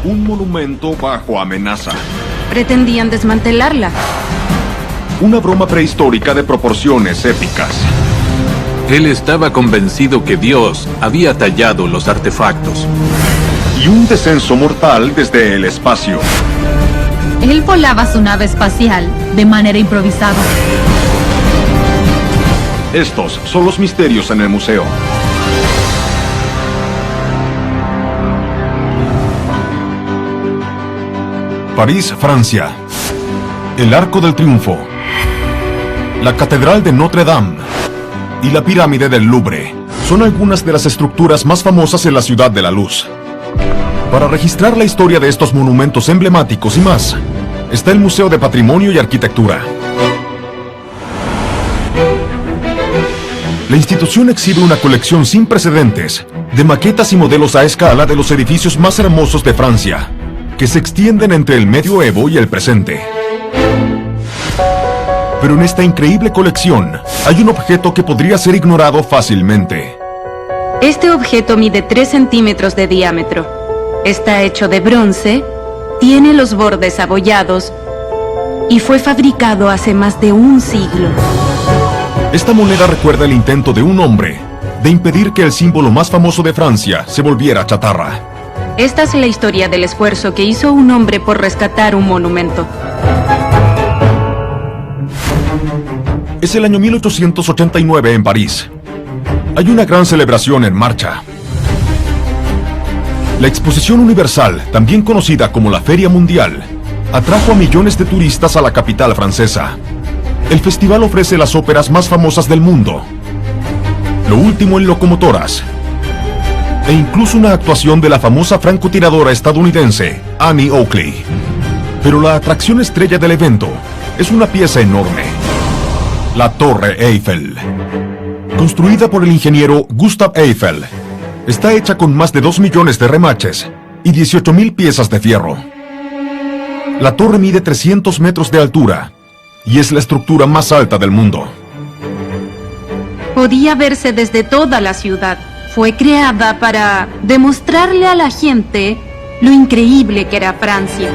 Un monumento bajo amenaza. Pretendían desmantelarla. Una broma prehistórica de proporciones épicas. Él estaba convencido que Dios había tallado los artefactos. Y un descenso mortal desde el espacio. Él volaba su nave espacial de manera improvisada. Estos son los misterios en el museo. París, Francia. El Arco del Triunfo. La Catedral de Notre Dame. Y la Pirámide del Louvre. Son algunas de las estructuras más famosas en la Ciudad de la Luz. Para registrar la historia de estos monumentos emblemáticos y más, está el Museo de Patrimonio y Arquitectura. La institución exhibe una colección sin precedentes de maquetas y modelos a escala de los edificios más hermosos de Francia, que se extienden entre el medioevo y el presente. Pero en esta increíble colección hay un objeto que podría ser ignorado fácilmente. Este objeto mide 3 centímetros de diámetro. Está hecho de bronce, tiene los bordes abollados y fue fabricado hace más de un siglo. Esta moneda recuerda el intento de un hombre de impedir que el símbolo más famoso de Francia se volviera chatarra. Esta es la historia del esfuerzo que hizo un hombre por rescatar un monumento. Es el año 1889 en París. Hay una gran celebración en marcha. La Exposición Universal, también conocida como la Feria Mundial, atrajo a millones de turistas a la capital francesa. El festival ofrece las óperas más famosas del mundo, lo último en locomotoras, e incluso una actuación de la famosa francotiradora estadounidense Annie Oakley. Pero la atracción estrella del evento es una pieza enorme, la Torre Eiffel. Construida por el ingeniero Gustave Eiffel, está hecha con más de 2 millones de remaches y 18,000 piezas de fierro. La torre mide 300 metros de altura y es la estructura más alta del mundo. Podía verse desde toda la ciudad. Fue creada para demostrarle a la gente lo increíble que era Francia.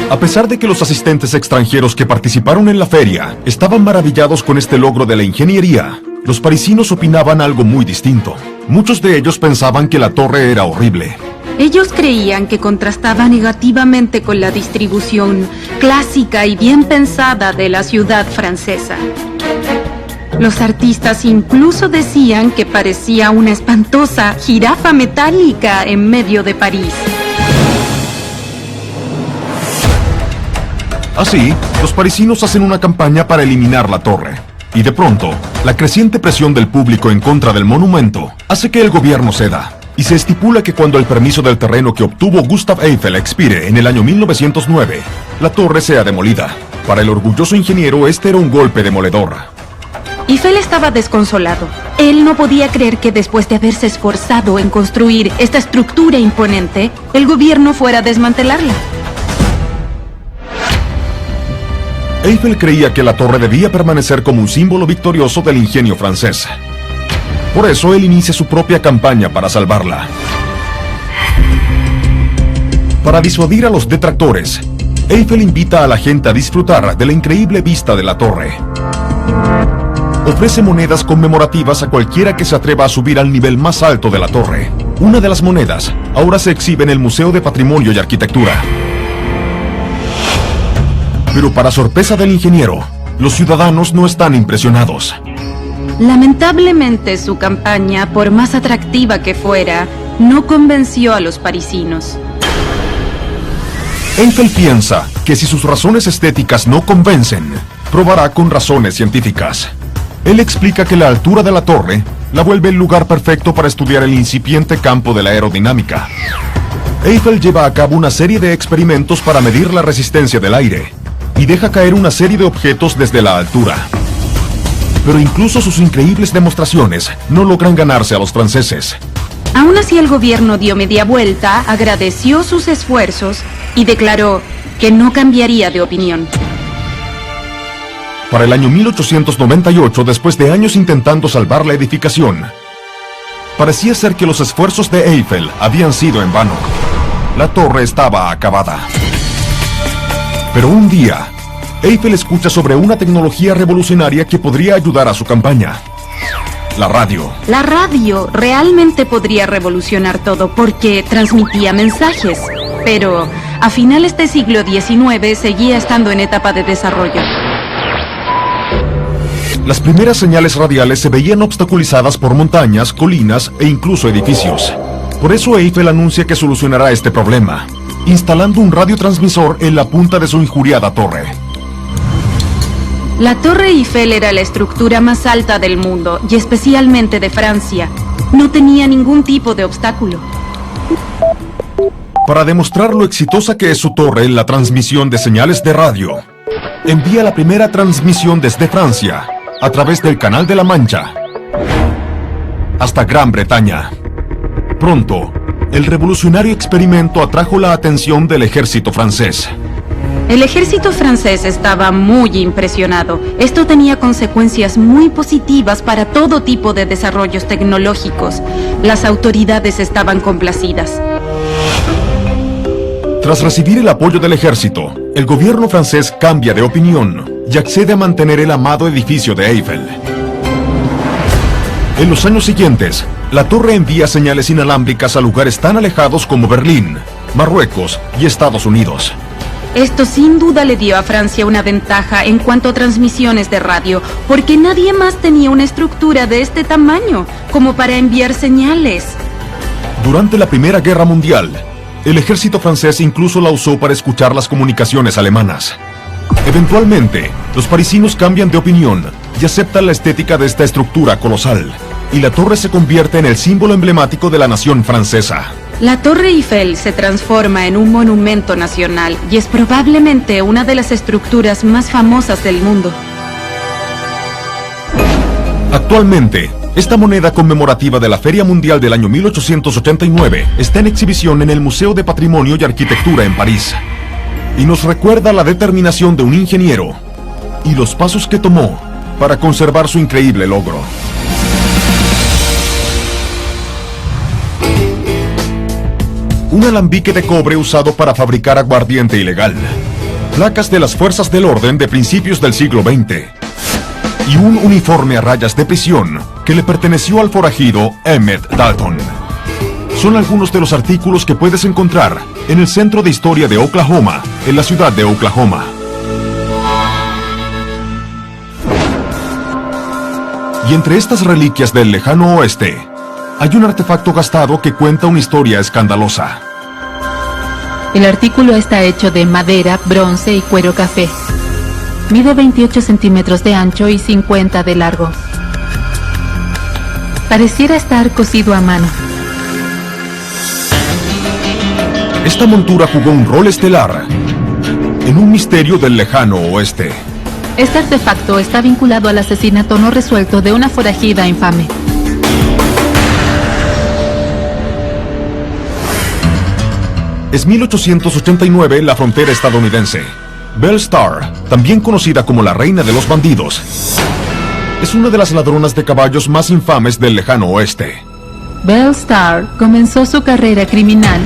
A pesar de que los asistentes extranjeros que participaron en la feria estaban maravillados con este logro de la ingeniería, los parisinos opinaban algo muy distinto. Muchos de ellos pensaban que la torre era horrible. Ellos creían que contrastaba negativamente con la distribución clásica y bien pensada de la ciudad francesa. Los artistas incluso decían que parecía una espantosa jirafa metálica en medio de París. Así, los parisinos hacen una campaña para eliminar la torre. Y de pronto, la creciente presión del público en contra del monumento hace que el gobierno ceda. Y se estipula que cuando el permiso del terreno que obtuvo Gustave Eiffel expire en el año 1909, la torre sea demolida. Para el orgulloso ingeniero, este era un golpe demoledor. Eiffel estaba desconsolado. Él no podía creer que después de haberse esforzado en construir esta estructura imponente, el gobierno fuera a desmantelarla. Eiffel creía que la torre debía permanecer como un símbolo victorioso del ingenio francés. Por eso él inicia su propia campaña para salvarla. Para disuadir a los detractores, Eiffel invita a la gente a disfrutar de la increíble vista de la torre. Ofrece monedas conmemorativas a cualquiera que se atreva a subir al nivel más alto de la torre. Una de las monedas ahora se exhibe en el Museo de Patrimonio y Arquitectura. Pero para sorpresa del ingeniero, los ciudadanos no están impresionados. Lamentablemente, su campaña, por más atractiva que fuera, no convenció a los parisinos. Eiffel piensa que si sus razones estéticas no convencen, probará con razones científicas. Él explica que la altura de la torre la vuelve el lugar perfecto para estudiar el incipiente campo de la aerodinámica. Eiffel lleva a cabo una serie de experimentos para medir la resistencia del aire y deja caer una serie de objetos desde la altura. Pero incluso sus increíbles demostraciones no logran ganarse a los franceses. Aún así, el gobierno dio media vuelta, agradeció sus esfuerzos y declaró que no cambiaría de opinión. Para el año 1898, después de años intentando salvar la edificación, Parecía ser que los esfuerzos de Eiffel habían sido en vano. La torre estaba acabada. Pero un día, Eiffel escucha sobre una tecnología revolucionaria que podría ayudar a su campaña. La radio. La radio realmente podría revolucionar todo porque transmitía mensajes, pero a finales del siglo XIX seguía estando en etapa de desarrollo. Las primeras señales radiales se veían obstaculizadas por montañas, colinas e incluso edificios. Por eso Eiffel anuncia que solucionará este problema, instalando un radiotransmisor en la punta de su injuriada torre. La Torre Eiffel era la estructura más alta del mundo, y especialmente de Francia. No tenía ningún tipo de obstáculo. Para demostrar lo exitosa que es su torre en la transmisión de señales de radio, envía la primera transmisión desde Francia, a través del Canal de la Mancha, hasta Gran Bretaña. Pronto, el revolucionario experimento atrajo la atención del ejército francés. El ejército francés estaba muy impresionado. Esto tenía consecuencias muy positivas para todo tipo de desarrollos tecnológicos. Las autoridades estaban complacidas. Tras recibir el apoyo del ejército, el gobierno francés cambia de opinión y accede a mantener el amado edificio de Eiffel. En los años siguientes, la torre envía señales inalámbricas a lugares tan alejados como Berlín, Marruecos y Estados Unidos. Esto sin duda le dio a Francia una ventaja en cuanto a transmisiones de radio, porque nadie más tenía una estructura de este tamaño como para enviar señales. Durante la Primera Guerra Mundial, el ejército francés incluso la usó para escuchar las comunicaciones alemanas. Eventualmente, los parisinos cambian de opinión y aceptan la estética de esta estructura colosal, y la torre se convierte en el símbolo emblemático de la nación francesa. La Torre Eiffel se transforma en un monumento nacional y es probablemente una de las estructuras más famosas del mundo. Actualmente, esta moneda conmemorativa de la Feria Mundial del año 1889 está en exhibición en el Museo de Patrimonio y Arquitectura en París. Y nos recuerda la determinación de un ingeniero y los pasos que tomó para conservar su increíble logro. Un alambique de cobre usado para fabricar aguardiente ilegal, placas de las fuerzas del orden de principios del siglo XX y un uniforme a rayas de prisión que le perteneció al forajido Emmett Dalton. Son algunos de los artículos que puedes encontrar en el Centro de Historia de Oklahoma, en la ciudad de Oklahoma. Y entre estas reliquias del lejano oeste, hay un artefacto gastado que cuenta una historia escandalosa. El artículo está hecho de madera, bronce y cuero café. Mide 28 centímetros de ancho y 50 de largo. Pareciera estar cosido a mano. Esta montura jugó un rol estelar en un misterio del lejano oeste. Este artefacto está vinculado al asesinato no resuelto de una forajida infame. Es 1889 en la frontera estadounidense. Belle Starr, también conocida como la reina de los bandidos, es una de las ladronas de caballos más infames del lejano oeste. Belle Starr comenzó su carrera criminal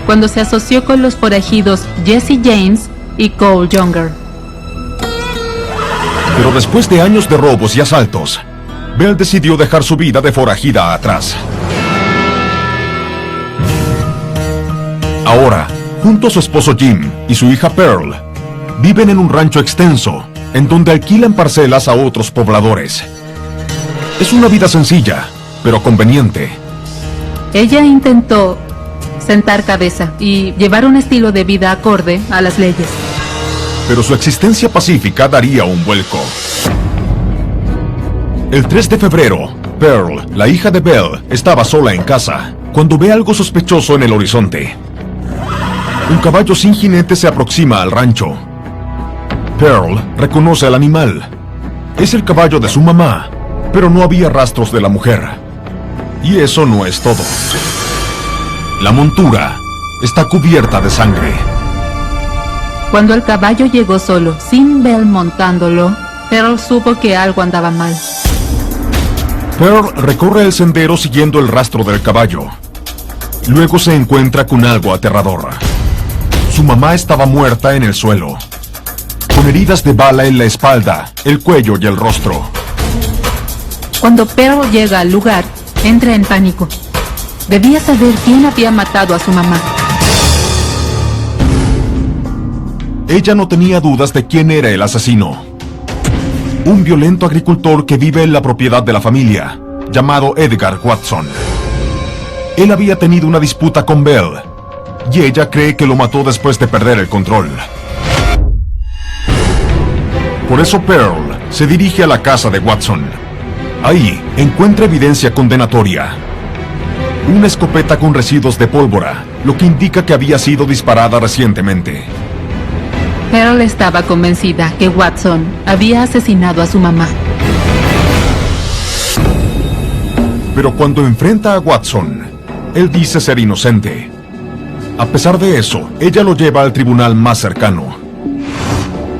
cuando se asoció con los forajidos Jesse James y Cole Younger. Pero después de años de robos y asaltos, Belle decidió dejar su vida de forajida atrás. Ahora, junto a su esposo Jim y su hija Pearl, viven en un rancho extenso, en donde alquilan parcelas a otros pobladores. Es una vida sencilla, pero conveniente. Ella intentó sentar cabeza y llevar un estilo de vida acorde a las leyes. Pero su existencia pacífica daría un vuelco. El 3 de febrero, Pearl, la hija de Belle, estaba sola en casa, cuando ve algo sospechoso en el horizonte. Un caballo sin jinete se aproxima al rancho. Pearl reconoce al animal. Es el caballo de su mamá, pero no había rastros de la mujer. Y eso no es todo. La montura está cubierta de sangre. Cuando el caballo llegó solo, sin Belle montándolo, Pearl supo que algo andaba mal. Pearl recorre el sendero siguiendo el rastro del caballo. Luego se encuentra con algo aterrador. Su mamá estaba muerta en el suelo, con heridas de bala en la espalda, el cuello y el rostro. Cuando Pearl llega al lugar, entra en pánico. Debía saber quién había matado a su mamá. Ella no tenía dudas de quién era el asesino. Un violento agricultor que vive en la propiedad de la familia, llamado Edgar Watson. Él había tenido una disputa con Belle, y ella cree que lo mató después de perder el control. Por eso Pearl se dirige a la casa de Watson. Ahí encuentra evidencia condenatoria. Una escopeta con residuos de pólvora, lo que indica que había sido disparada recientemente. Pearl estaba convencida que Watson había asesinado a su mamá. Pero cuando enfrenta a Watson, él dice ser inocente. A pesar de eso, ella lo lleva al tribunal más cercano.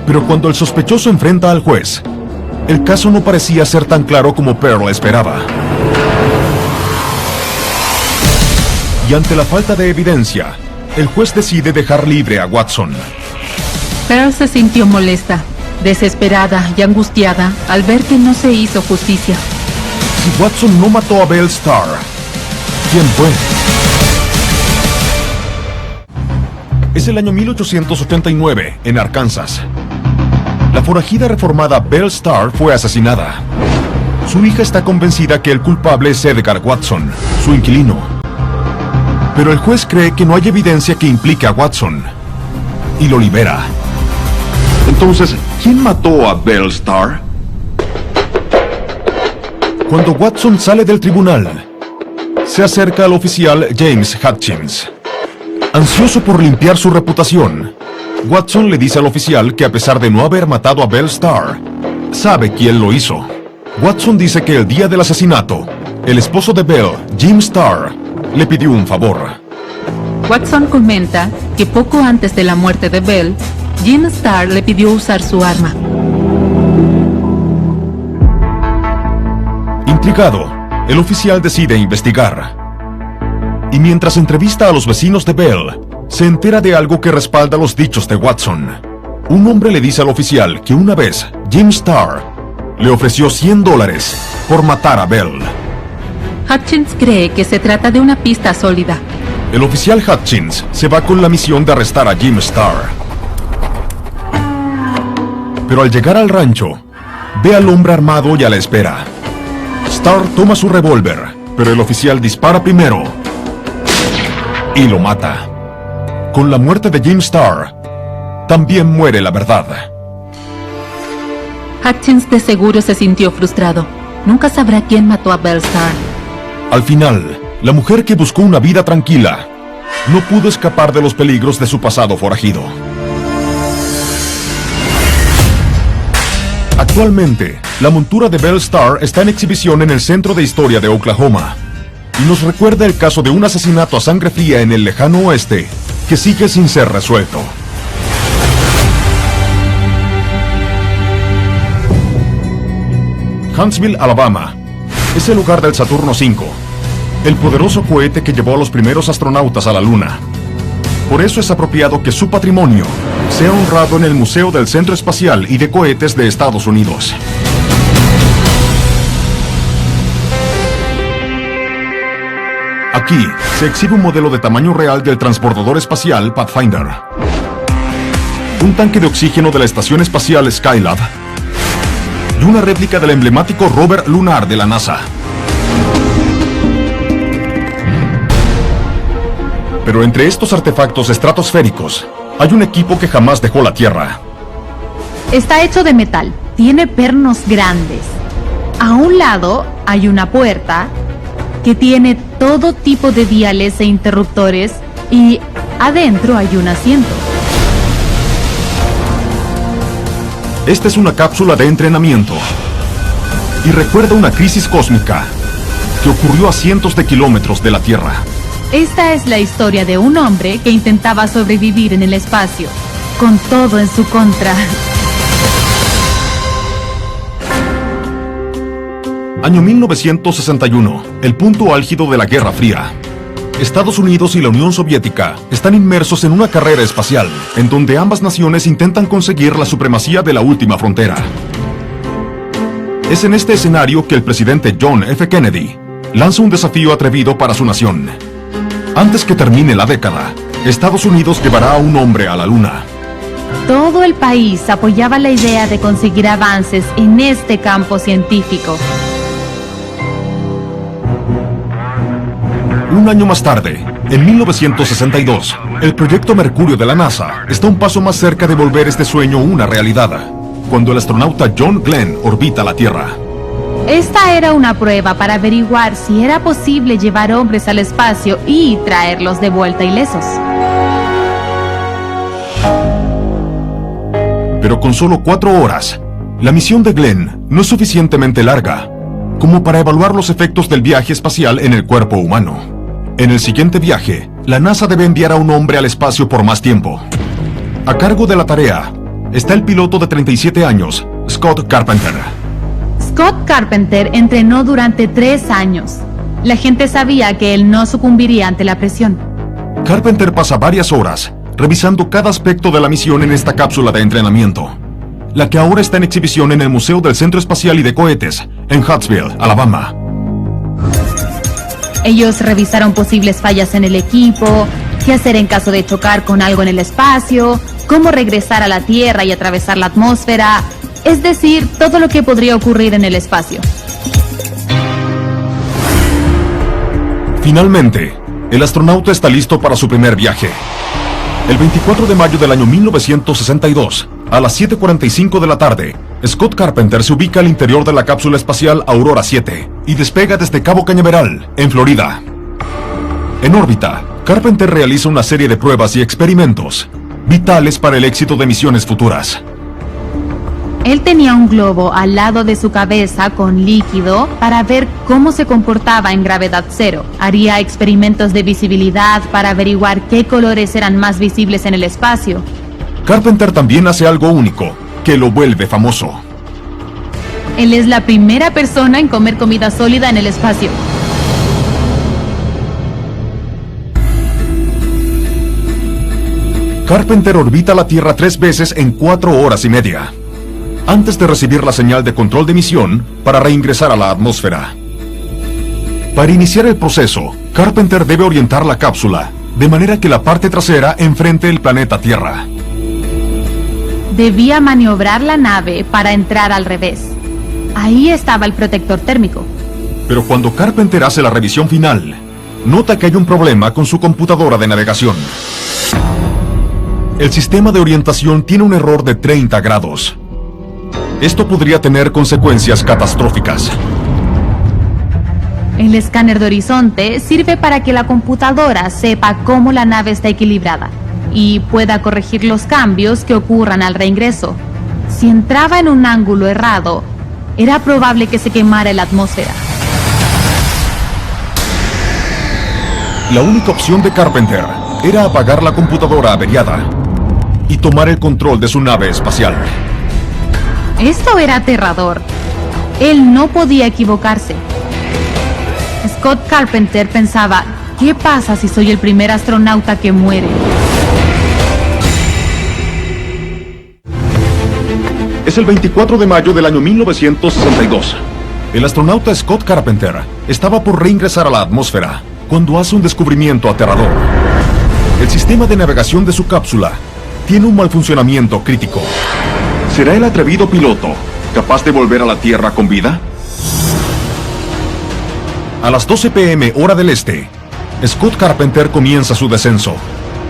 Pero cuando el sospechoso enfrenta al juez, el caso no parecía ser tan claro como Pearl esperaba. Y ante la falta de evidencia, el juez decide dejar libre a Watson. Pearl se sintió molesta, desesperada y angustiada al ver que no se hizo justicia. Si Watson no mató a Belle Starr, ¿quién fue? Es el año 1889, en Arkansas. La forajida reformada Belle Starr fue asesinada. Su hija está convencida que el culpable es Edgar Watson, su inquilino. Pero el juez cree que no hay evidencia que implique a Watson, y lo libera. Entonces, ¿quién mató a Belle Starr? Cuando Watson sale del tribunal, se acerca al oficial James Hutchins. Ansioso por limpiar su reputación, Watson le dice al oficial que a pesar de no haber matado a Belle Starr, sabe quién lo hizo. Watson dice que el día del asesinato, el esposo de Belle, Jim Starr, le pidió un favor. Watson comenta que poco antes de la muerte de Belle, Jim Starr le pidió usar su arma. Intrigado, el oficial decide investigar. Y mientras entrevista a los vecinos de Belle, se entera de algo que respalda los dichos de Watson. Un hombre le dice al oficial que una vez Jim Starr le ofreció $100 por matar a Belle. Hutchins cree que se trata de una pista sólida. El oficial Hutchins se va con la misión de arrestar a Jim Starr. Pero al llegar al rancho, ve al hombre armado y a la espera. Starr toma su revólver, pero el oficial dispara primero y lo mata. Con la muerte de Jim Starr, también muere la verdad. Hutchins de seguro se sintió frustrado. Nunca sabrá quién mató a Belle Starr. Al final, la mujer que buscó una vida tranquila no pudo escapar de los peligros de su pasado forajido. Actualmente, la montura de Belle Starr está en exhibición en el Centro de Historia de Oklahoma y nos recuerda el caso de un asesinato a sangre fría en el lejano oeste que sigue sin ser resuelto. Huntsville, Alabama, es el hogar del Saturno V, el poderoso cohete que llevó a los primeros astronautas a la Luna. Por eso es apropiado que su patrimonio sea honrado en el Museo del Centro Espacial y de Cohetes de Estados Unidos. Aquí se exhibe un modelo de tamaño real del transportador espacial Pathfinder, un tanque de oxígeno de la Estación Espacial Skylab y una réplica del emblemático rover lunar de la NASA. Pero entre estos artefactos estratosféricos, hay un equipo que jamás dejó la Tierra. Está hecho de metal, tiene pernos grandes. A un lado hay una puerta que tiene todo tipo de diales e interruptores y adentro hay un asiento. Esta es una cápsula de entrenamiento y recuerda una crisis cósmica que ocurrió a cientos de kilómetros de la Tierra. Esta es la historia de un hombre que intentaba sobrevivir en el espacio, con todo en su contra. Año 1961, el punto álgido de la Guerra Fría. Estados Unidos y la Unión Soviética están inmersos en una carrera espacial, en donde ambas naciones intentan conseguir la supremacía de la última frontera. Es en este escenario que el presidente John F. Kennedy lanza un desafío atrevido para su nación. Antes que termine la década, Estados Unidos llevará a un hombre a la Luna. Todo el país apoyaba la idea de conseguir avances en este campo científico. Un año más tarde, en 1962, el proyecto Mercurio de la NASA está un paso más cerca de volver este sueño una realidad, cuando el astronauta John Glenn orbita la Tierra. Esta era una prueba para averiguar si era posible llevar hombres al espacio y traerlos de vuelta ilesos. Pero con solo 4 horas, la misión de Glenn no es suficientemente larga como para evaluar los efectos del viaje espacial en el cuerpo humano. En el siguiente viaje, la NASA debe enviar a un hombre al espacio por más tiempo. A cargo de la tarea está el piloto de 37 años, Scott Carpenter. Scott Carpenter entrenó durante 3 años. La gente sabía que él no sucumbiría ante la presión. Carpenter pasa varias horas revisando cada aspecto de la misión en esta cápsula de entrenamiento, la que ahora está en exhibición en el Museo del Centro Espacial y de Cohetes, en Huntsville, Alabama. Ellos revisaron posibles fallas en el equipo, qué hacer en caso de chocar con algo en el espacio, cómo regresar a la Tierra y atravesar la atmósfera, es decir, todo lo que podría ocurrir en el espacio. Finalmente, el astronauta está listo para su primer viaje. El 24 de mayo del año 1962, a las 7:45 de la tarde, Scott Carpenter se ubica al interior de la cápsula espacial Aurora 7 y despega desde Cabo Cañaveral, en Florida. En órbita, Carpenter realiza una serie de pruebas y experimentos vitales para el éxito de misiones futuras. Él tenía un globo al lado de su cabeza con líquido para ver cómo se comportaba en gravedad cero. Haría experimentos de visibilidad para averiguar qué colores eran más visibles en el espacio. Carpenter también hace algo único, que lo vuelve famoso. Él es la primera persona en comer comida sólida en el espacio. Carpenter orbita la Tierra 3 veces en 4 horas y media, antes de recibir la señal de control de misión para reingresar a la atmósfera. Para iniciar el proceso, Carpenter debe orientar la cápsula de manera que la parte trasera enfrente el planeta Tierra. Debía maniobrar la nave para entrar al revés. Ahí estaba el protector térmico. Pero cuando Carpenter hace la revisión final, nota que hay un problema con su computadora de navegación. El sistema de orientación tiene un error de 30 grados. Esto podría tener consecuencias catastróficas. El escáner de horizonte sirve para que la computadora sepa cómo la nave está equilibrada y pueda corregir los cambios que ocurran al reingreso. Si entraba en un ángulo errado, era probable que se quemara la atmósfera. La única opción de Carpenter era apagar la computadora averiada y tomar el control de su nave espacial. Esto era aterrador. Él no podía equivocarse. Scott Carpenter pensaba, ¿qué pasa si soy el primer astronauta que muere? Es el 24 de mayo del año 1962. El astronauta Scott Carpenter estaba por reingresar a la atmósfera cuando hace un descubrimiento aterrador. El sistema de navegación de su cápsula tiene un mal funcionamiento crítico. ¿Será el atrevido piloto capaz de volver a la Tierra con vida? A las 12 p.m. hora del este, Scott Carpenter comienza su descenso.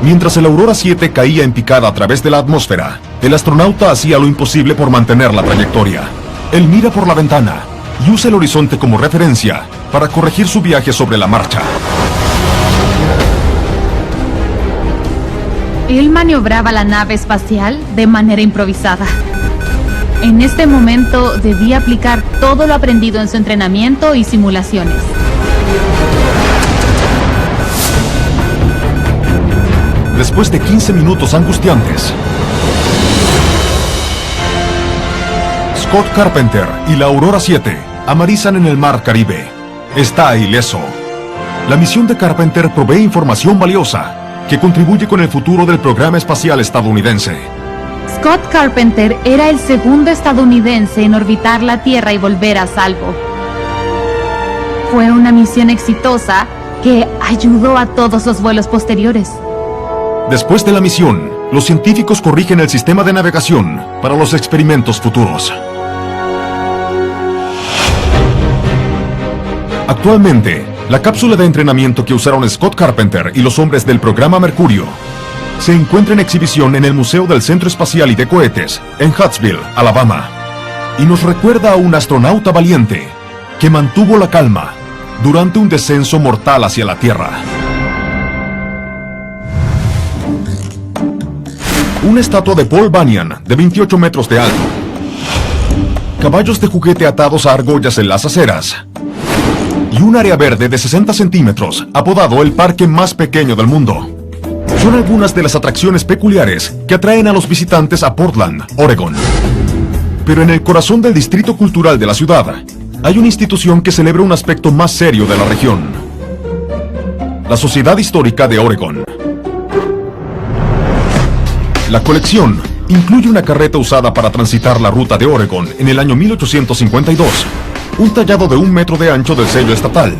Mientras el Aurora 7 caía en picada a través de la atmósfera, el astronauta hacía lo imposible por mantener la trayectoria. Él mira por la ventana y usa el horizonte como referencia para corregir su viaje sobre la marcha. Él maniobraba la nave espacial de manera improvisada. En este momento debía aplicar todo lo aprendido en su entrenamiento y simulaciones. Después de 15 minutos angustiantes, Scott Carpenter y la Aurora 7 amarizan en el Mar Caribe. Está ileso. La misión de Carpenter provee información valiosa que contribuye con el futuro del programa espacial estadounidense. Scott Carpenter era el segundo estadounidense en orbitar la Tierra y volver a salvo. Fue una misión exitosa que ayudó a todos los vuelos posteriores. Después de la misión, los científicos corrigen el sistema de navegación para los experimentos futuros. Actualmente, la cápsula de entrenamiento que usaron Scott Carpenter y los hombres del programa Mercurio se encuentra en exhibición en el Museo del Centro Espacial y de Cohetes en Huntsville, Alabama, y nos recuerda a un astronauta valiente que mantuvo la calma durante un descenso mortal hacia la Tierra. Una estatua de Paul Bunyan de 28 metros de alto, caballos de juguete atados a argollas en las aceras y un área verde de 60 centímetros apodado el parque más pequeño del mundo. Son algunas de las atracciones peculiares que atraen a los visitantes a Portland, Oregón. Pero en el corazón del distrito cultural de la ciudad hay una institución que celebra un aspecto más serio de la región: la Sociedad Histórica de Oregón. La colección incluye una carreta usada para transitar la ruta de Oregón en el año 1852, un tallado de 1 metro de ancho del sello estatal,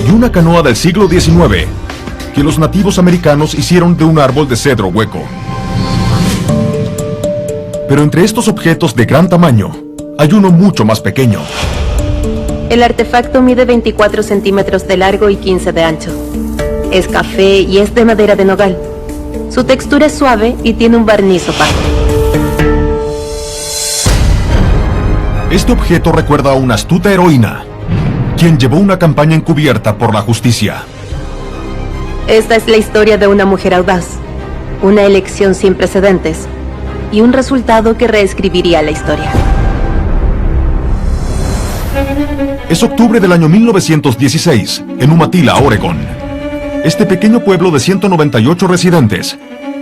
y una canoa del siglo XIX que los nativos americanos hicieron de un árbol de cedro hueco. Pero entre estos objetos de gran tamaño, hay uno mucho más pequeño. El artefacto mide 24 centímetros de largo y 15 de ancho. Es café y es de madera de nogal. Su textura es suave y tiene un barniz opaco. Este objeto recuerda a una astuta heroína, quien llevó una campaña encubierta por la justicia. Esta es la historia de una mujer audaz, una elección sin precedentes y un resultado que reescribiría la historia. Es octubre del año 1916, en Umatilla, Oregón. Este pequeño pueblo de 198 residentes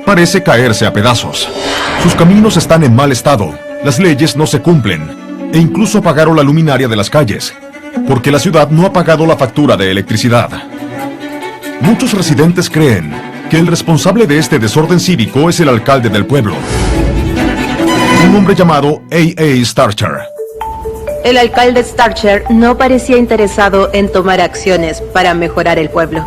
parece caerse a pedazos. Sus caminos están en mal estado, las leyes no se cumplen, e incluso apagaron la luminaria de las calles, porque la ciudad no ha pagado la factura de electricidad. Muchos residentes creen que el responsable de este desorden cívico es el alcalde del pueblo, un hombre llamado A.A. Starcher. El alcalde Starcher no parecía interesado en tomar acciones para mejorar el pueblo.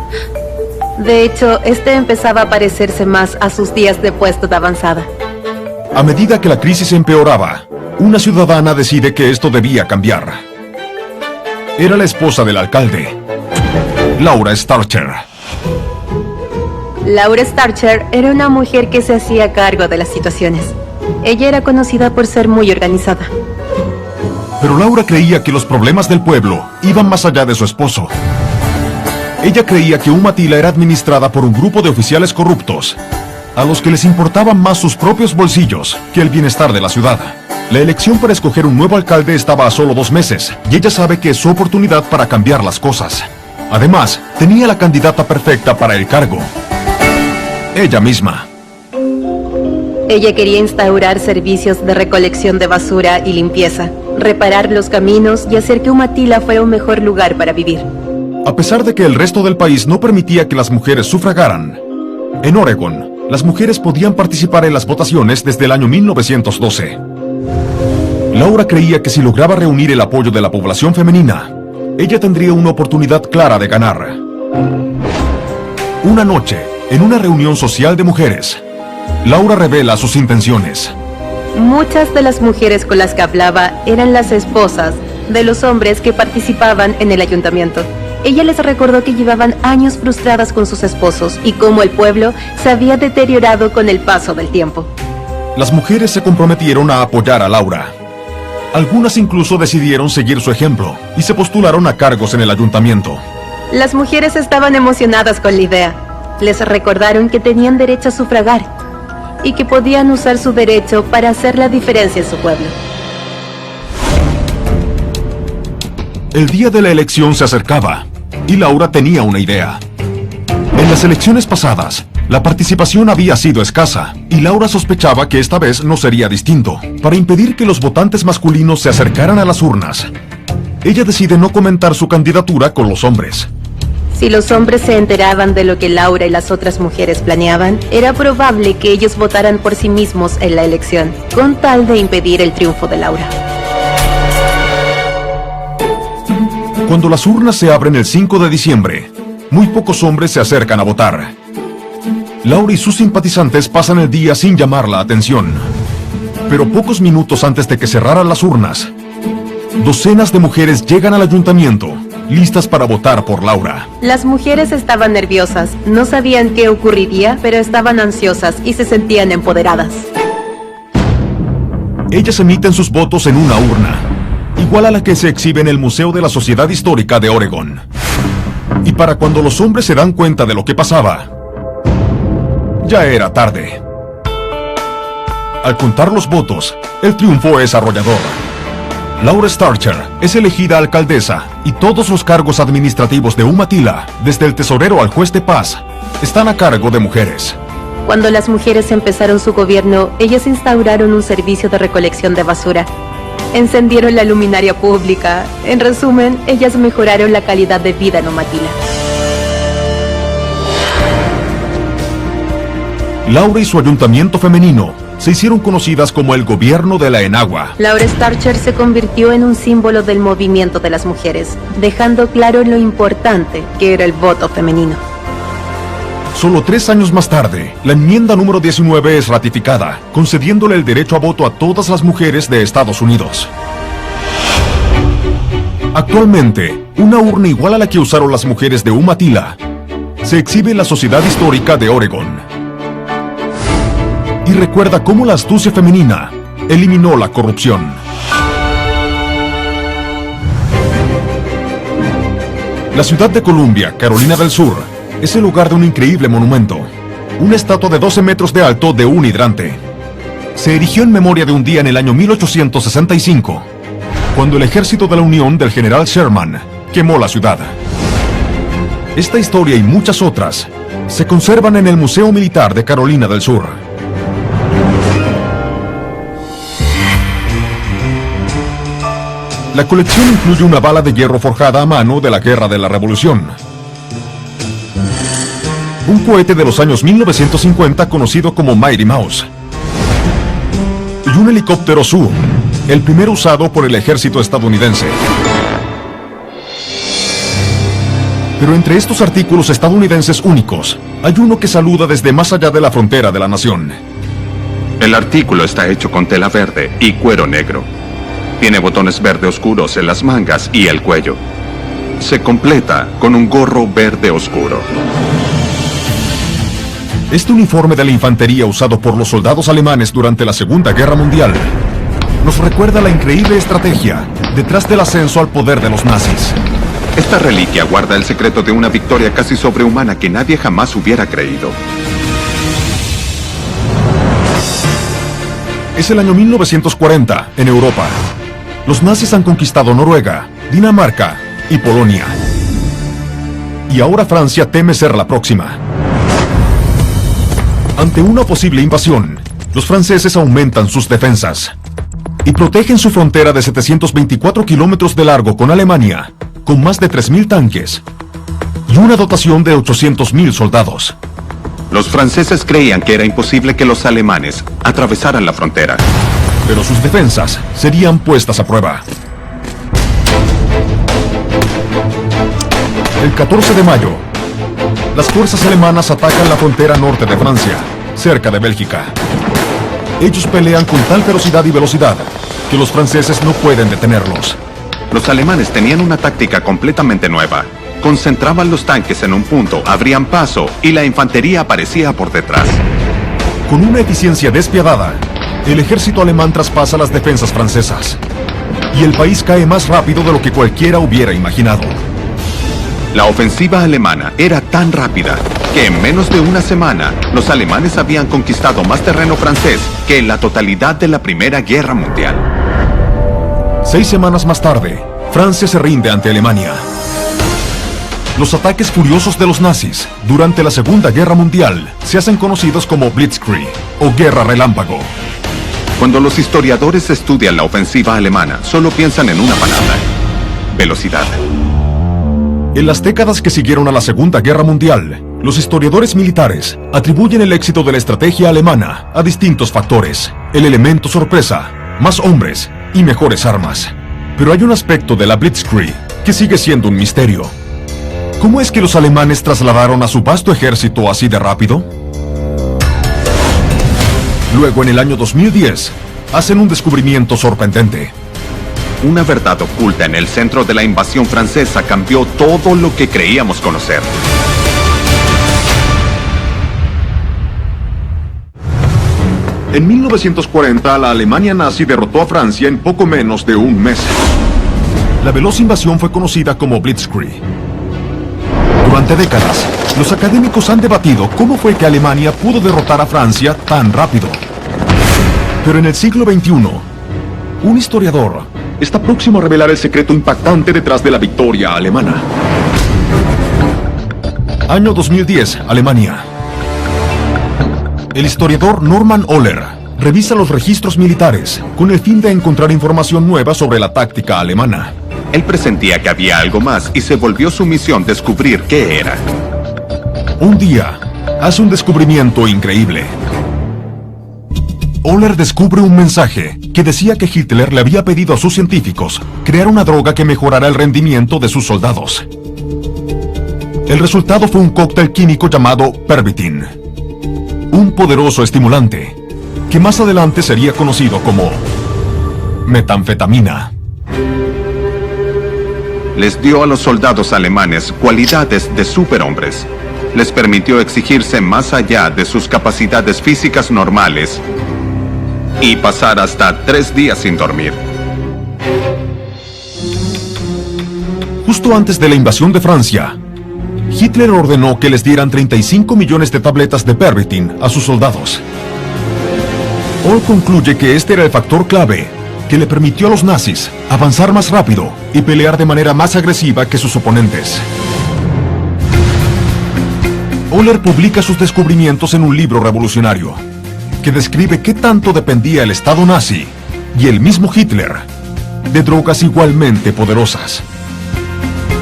De hecho, este empezaba a parecerse más a sus días de puesto de avanzada. A medida que la crisis empeoraba, una ciudadana decide que esto debía cambiar. Era la esposa del alcalde, Laura Starcher. Laura Starcher era una mujer que se hacía cargo de las situaciones. Ella era conocida por ser muy organizada. Pero Laura creía que los problemas del pueblo iban más allá de su esposo. Ella creía que Umatilla era administrada por un grupo de oficiales corruptos, a los que les importaban más sus propios bolsillos que el bienestar de la ciudad. La elección para escoger un nuevo alcalde estaba a solo 2 meses, y ella sabe que es su oportunidad para cambiar las cosas. Además, tenía la candidata perfecta para el cargo: ella misma. Ella quería instaurar servicios de recolección de basura y limpieza, reparar los caminos y hacer que Umatilla fuera un mejor lugar para vivir. A pesar de que el resto del país no permitía que las mujeres sufragaran, en Oregón, las mujeres podían participar en las votaciones desde el año 1912. Laura creía que si lograba reunir el apoyo de la población femenina, ella tendría una oportunidad clara de ganar. Una noche, en una reunión social de mujeres, Laura revela sus intenciones. Muchas de las mujeres con las que hablaba eran las esposas de los hombres que participaban en el ayuntamiento. Ella les recordó que llevaban años frustradas con sus esposos y cómo el pueblo se había deteriorado con el paso del tiempo. Las mujeres se comprometieron a apoyar a Laura. Algunas incluso decidieron seguir su ejemplo y se postularon a cargos en el ayuntamiento. Las mujeres estaban emocionadas con la idea. Les recordaron que tenían derecho a sufragar y que podían usar su derecho para hacer la diferencia en su pueblo. El día de la elección se acercaba y Laura tenía una idea. En las elecciones pasadas, La participación había sido escasa, y Laura sospechaba que esta vez no sería distinto. Para impedir que los votantes masculinos se acercaran a las urnas, ella decide no comentar su candidatura con los hombres. Si los hombres se enteraban de lo que Laura y las otras mujeres planeaban, era probable que ellos votaran por sí mismos en la elección, con tal de impedir el triunfo de Laura. Cuando las urnas se abren el 5 de diciembre, muy pocos hombres se acercan a votar. Laura y sus simpatizantes pasan el día sin llamar la atención. Pero pocos minutos antes de que cerraran las urnas, docenas de mujeres llegan al ayuntamiento, listas para votar por Laura. Las mujeres estaban nerviosas, no sabían qué ocurriría, pero estaban ansiosas y se sentían empoderadas. Ellas emiten sus votos en una urna, igual a la que se exhibe en el Museo de la Sociedad Histórica de Oregón. Y para cuando los hombres se dan cuenta de lo que pasaba, ya era tarde. Al contar los votos, el triunfo es arrollador. Laura Starcher es elegida alcaldesa y todos los cargos administrativos de Umatilla, desde el tesorero al juez de paz, están a cargo de mujeres. Cuando las mujeres empezaron su gobierno, ellas instauraron un servicio de recolección de basura. Encendieron la luminaria pública. En resumen, ellas mejoraron la calidad de vida en Umatilla. Laura y su ayuntamiento femenino se hicieron conocidas como el gobierno de la enagua. Laura Starcher se convirtió en un símbolo del movimiento de las mujeres, dejando claro lo importante que era el voto femenino. Solo 3 años más tarde, la enmienda número 19 es ratificada, concediéndole el derecho a voto a todas las mujeres de Estados Unidos. Actualmente, una urna igual a la que usaron las mujeres de Umatilla se exhibe en la Sociedad Histórica de Oregón. Y recuerda cómo la astucia femenina eliminó la corrupción. La ciudad de Columbia, Carolina del Sur, es el lugar de un increíble monumento, una estatua de 12 metros de alto de un hidrante. Se erigió en memoria de un día en el año 1865, cuando el ejército de la Unión del general Sherman quemó la ciudad. Esta historia y muchas otras se conservan en el Museo Militar de Carolina del Sur. La colección incluye una bala de hierro forjada a mano de la Guerra de la Revolución, un cohete de los años 1950 conocido como Mighty Mouse, y un helicóptero Su, el primero usado por el ejército estadounidense. Pero entre estos artículos estadounidenses únicos, hay uno que saluda desde más allá de la frontera de la nación. El artículo está hecho con tela verde y cuero negro. Tiene botones verde oscuros en las mangas y el cuello. Se completa con un gorro verde oscuro. Este uniforme de la infantería usado por los soldados alemanes durante la Segunda Guerra Mundial nos recuerda la increíble estrategia detrás del ascenso al poder de los nazis. Esta reliquia guarda el secreto de una victoria casi sobrehumana que nadie jamás hubiera creído. Es el año 1940, en Europa. Los nazis han conquistado Noruega, Dinamarca y Polonia. Y ahora Francia teme ser la próxima. Ante una posible invasión, los franceses aumentan sus defensas y protegen su frontera de 724 kilómetros de largo con Alemania, con más de 3.000 tanques y una dotación de 800.000 soldados. Los franceses creían que era imposible que los alemanes atravesaran la frontera. Pero sus defensas serían puestas a prueba. El 14 de mayo, las fuerzas alemanas atacan la frontera norte de Francia, cerca de Bélgica. Ellos pelean con tal ferocidad y velocidad que los franceses no pueden detenerlos. Los alemanes tenían una táctica completamente nueva. Concentraban los tanques en un punto, abrían paso y la infantería aparecía por detrás. Con una eficiencia despiadada, el ejército alemán traspasa las defensas francesas y el país cae más rápido de lo que cualquiera hubiera imaginado. La ofensiva alemana era tan rápida que en menos de una semana los alemanes habían conquistado más terreno francés que en la totalidad de la Primera Guerra Mundial. 6 semanas más tarde, Francia se rinde ante Alemania. Los ataques furiosos de los nazis durante la Segunda Guerra Mundial se hacen conocidos como Blitzkrieg o Guerra Relámpago. Cuando los historiadores estudian la ofensiva alemana, solo piensan en una palabra: velocidad. En las décadas que siguieron a la Segunda Guerra Mundial, los historiadores militares atribuyen el éxito de la estrategia alemana a distintos factores: el elemento sorpresa, más hombres y mejores armas. Pero hay un aspecto de la Blitzkrieg que sigue siendo un misterio. ¿Cómo es que los alemanes trasladaron a su vasto ejército así de rápido? Luego, en el año 2010, hacen un descubrimiento sorprendente. Una verdad oculta en el centro de la invasión francesa cambió todo lo que creíamos conocer. En 1940, la Alemania nazi derrotó a Francia en poco menos de un mes. La veloz invasión fue conocida como Blitzkrieg. Durante décadas, los académicos han debatido cómo fue que Alemania pudo derrotar a Francia tan rápido. Pero en el siglo XXI, un historiador está próximo a revelar el secreto impactante detrás de la victoria alemana. Año 2010, Alemania. El historiador Norman Ohler revisa los registros militares con el fin de encontrar información nueva sobre la táctica alemana. Él presentía que había algo más y se volvió su misión descubrir qué era. Un día, hace un descubrimiento increíble. Ohler descubre un mensaje que decía que Hitler le había pedido a sus científicos crear una droga que mejorara el rendimiento de sus soldados. El resultado fue un cóctel químico llamado Pervitin, un poderoso estimulante que más adelante sería conocido como metanfetamina. Les dio a los soldados alemanes cualidades de superhombres. Les permitió exigirse más allá de sus capacidades físicas normales y pasar hasta 3 días sin dormir. Justo antes de la invasión de Francia, Hitler ordenó que les dieran 35 millones de tabletas de Pervitin a sus soldados. Ohl concluye que este era el factor clave que le permitió a los nazis avanzar más rápido y pelear de manera más agresiva que sus oponentes. Ohler publica sus descubrimientos en un libro revolucionario que describe qué tanto dependía el Estado nazi y el mismo Hitler de drogas igualmente poderosas.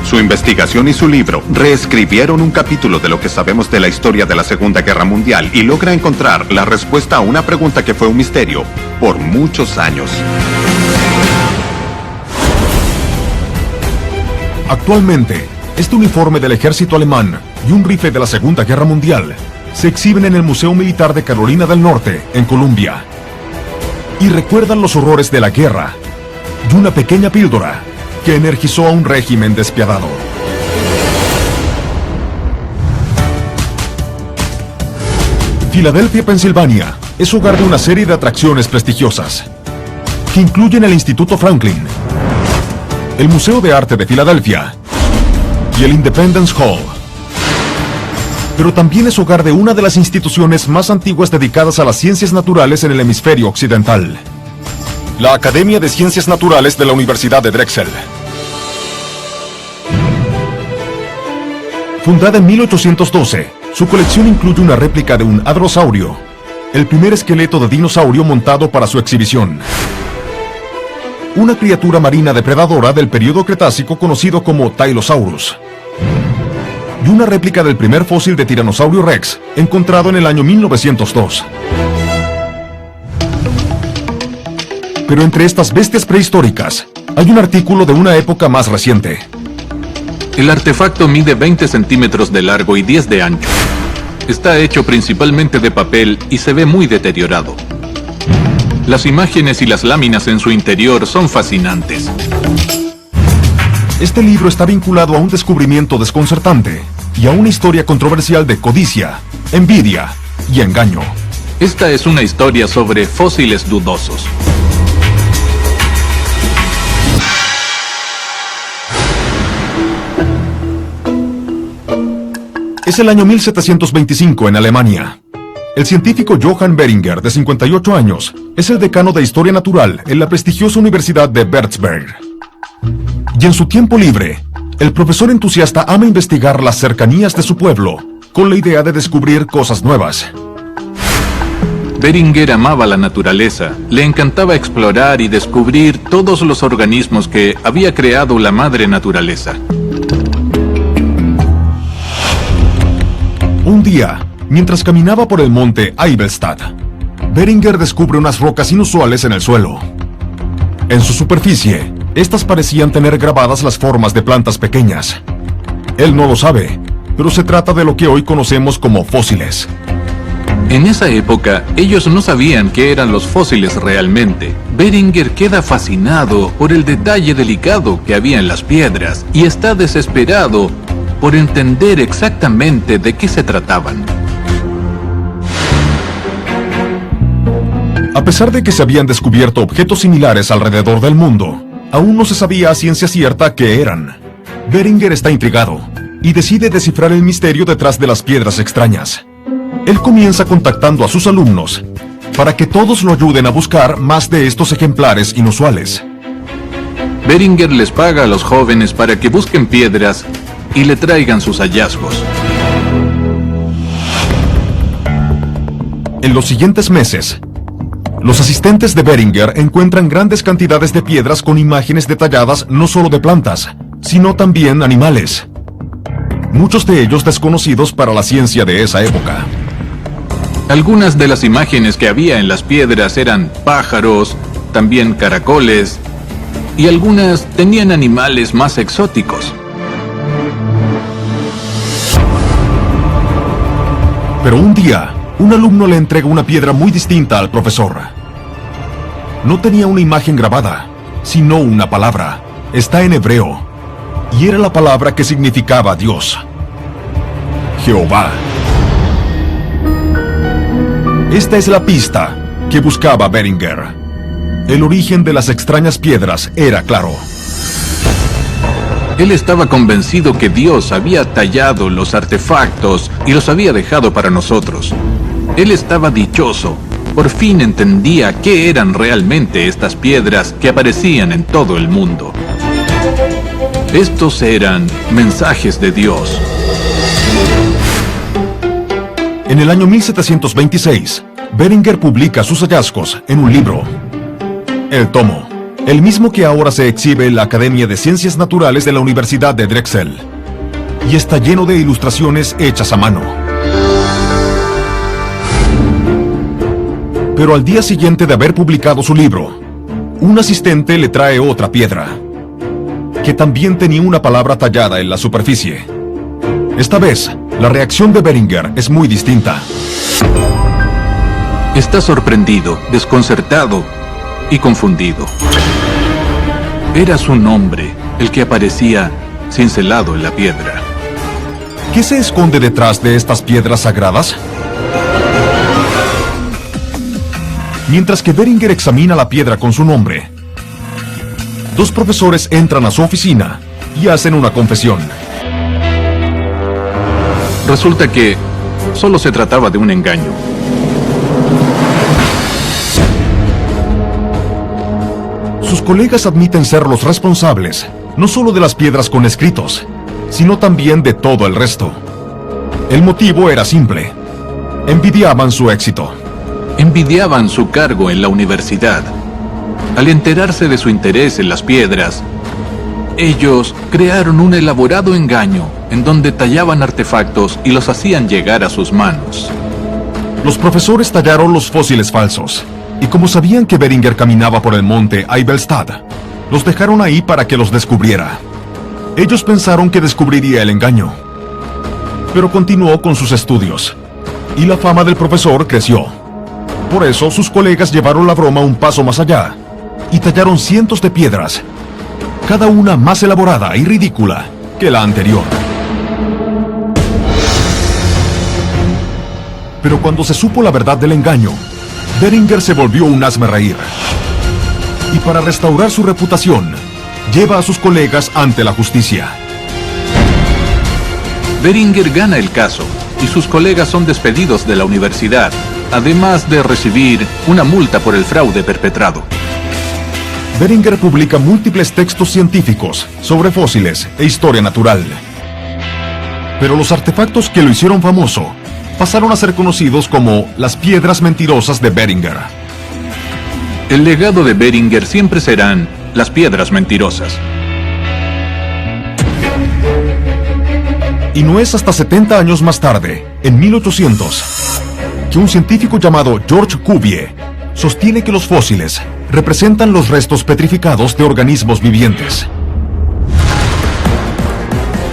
Su investigación y su libro reescribieron un capítulo de lo que sabemos de la historia de la Segunda Guerra Mundial y logra encontrar la respuesta a una pregunta que fue un misterio por muchos años. Actualmente, este uniforme del ejército alemán y un rifle de la Segunda Guerra Mundial se exhiben en el Museo Militar de Carolina del Norte, en Colombia, y recuerdan los horrores de la guerra y una pequeña píldora que energizó a un régimen despiadado. Filadelfia, Pensilvania, es hogar de una serie de atracciones prestigiosas, que incluyen el Instituto Franklin, el Museo de Arte de Filadelfia y el Independence Hall. Pero también es hogar de una de las instituciones más antiguas dedicadas a las ciencias naturales en el hemisferio occidental: la Academia de Ciencias Naturales de la Universidad de Drexel. Fundada en 1812, su colección incluye una réplica de un hadrosaurio, el primer esqueleto de dinosaurio montado para su exhibición. Una criatura marina depredadora del período Cretácico conocido como Tylosaurus. Y una réplica del primer fósil de Tiranosaurio Rex, encontrado en el año 1902. Pero entre estas bestias prehistóricas, hay un artículo de una época más reciente. El artefacto mide 20 centímetros de largo y 10 de ancho. Está hecho principalmente de papel y se ve muy deteriorado. Las imágenes y las láminas en su interior son fascinantes. Este libro está vinculado a un descubrimiento desconcertante y a una historia controversial de codicia, envidia y engaño. Esta es una historia sobre fósiles dudosos. Es el año 1725 en Alemania. El científico Johann Beringer, de 58 años, es el decano de Historia Natural en la prestigiosa Universidad de Würzburg. Y en su tiempo libre, El profesor entusiasta ama investigar las cercanías de su pueblo, con la idea de descubrir cosas nuevas. Beringer amaba la naturaleza, le encantaba explorar y descubrir todos los organismos que había creado la madre naturaleza. Un día, mientras caminaba por el monte Eibelstadt, Beringer descubre unas rocas inusuales en el suelo. En su superficie, estas parecían tener grabadas las formas de plantas pequeñas. Él no lo sabe, pero se trata de lo que hoy conocemos como fósiles. En esa época, ellos no sabían qué eran los fósiles realmente. Beringer queda fascinado por el detalle delicado que había en las piedras y está desesperado por entender exactamente de qué se trataban. A pesar de que se habían descubierto objetos similares alrededor del mundo, aún no se sabía a ciencia cierta qué eran. Beringer está intrigado y decide descifrar el misterio detrás de las piedras extrañas. Él comienza contactando a sus alumnos para que todos lo ayuden a buscar más de estos ejemplares inusuales. Beringer les paga a los jóvenes para que busquen piedras y le traigan sus hallazgos. En los siguientes meses, los asistentes de Beringer encuentran grandes cantidades de piedras con imágenes detalladas no solo de plantas, sino también animales. Muchos de ellos desconocidos para la ciencia de esa época. Algunas de las imágenes que había en las piedras eran pájaros, también caracoles, y algunas tenían animales más exóticos. Pero un día, un alumno le entrega una piedra muy distinta al profesor. No tenía una imagen grabada, sino una palabra. Está en hebreo, y era la palabra que significaba Dios. Jehová. Esta es la pista que buscaba Beringer. El origen de las extrañas piedras era claro. Él estaba convencido que Dios había tallado los artefactos y los había dejado para nosotros. Él estaba dichoso. Por fin entendía qué eran realmente estas piedras que aparecían en todo el mundo. Estos eran mensajes de Dios. En el año 1726, Beringer publica sus hallazgos en un libro. El tomo, el mismo que ahora se exhibe en la Academia de Ciencias Naturales de la Universidad de Drexel, y está lleno de ilustraciones hechas a mano. Pero al día siguiente de haber publicado su libro, un asistente le trae otra piedra, que también tenía una palabra tallada en la superficie. Esta vez, la reacción de Beringer es muy distinta. Está sorprendido, desconcertado y confundido. Era su nombre, el que aparecía cincelado en la piedra. ¿Qué se esconde detrás de estas piedras sagradas? Mientras que Beringer examina la piedra con su nombre, dos profesores entran a su oficina y hacen una confesión. Resulta que solo se trataba de un engaño. Sus colegas admiten ser los responsables, no solo de las piedras con escritos, sino también de todo el resto. El motivo era simple. Envidiaban su éxito. Envidiaban su cargo en la universidad. Al enterarse de su interés en las piedras, ellos crearon un elaborado engaño en donde tallaban artefactos y los hacían llegar a sus manos. Los profesores tallaron los fósiles falsos, y como sabían que Beringer caminaba por el monte Eibelstadt, los dejaron ahí para que los descubriera. Ellos pensaron que descubriría el engaño, pero continuó con sus estudios, y la fama del profesor creció. Por eso sus colegas llevaron la broma un paso más allá, y tallaron cientos de piedras, cada una más elaborada y ridícula que la anterior. Pero cuando se supo la verdad del engaño, Beringer se volvió un hazmerreír. Y para restaurar su reputación, lleva a sus colegas ante la justicia. Beringer gana el caso y sus colegas son despedidos de la universidad, además de recibir una multa por el fraude perpetrado. Beringer publica múltiples textos científicos sobre fósiles e historia natural. Pero los artefactos que lo hicieron famoso pasaron a ser conocidos como las piedras mentirosas de Beringer. El legado de Beringer siempre serán las piedras mentirosas. Y no es hasta 70 años más tarde, en 1800, que un científico llamado George Cuvier sostiene que los fósiles representan los restos petrificados de organismos vivientes.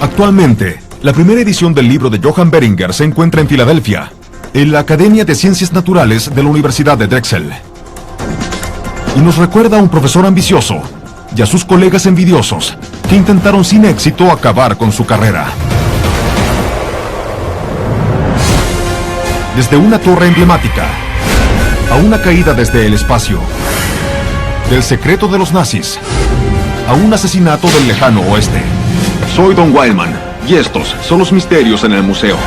Actualmente, la primera edición del libro de Johann Beringer se encuentra en Filadelfia, en la Academia de Ciencias Naturales de la Universidad de Drexel. Y nos recuerda a un profesor ambicioso y a sus colegas envidiosos que intentaron sin éxito acabar con su carrera. Desde una torre emblemática a una caída desde el espacio, del secreto de los nazis a un asesinato del lejano oeste. Soy Don Wildman, y estos son los misterios en el museo.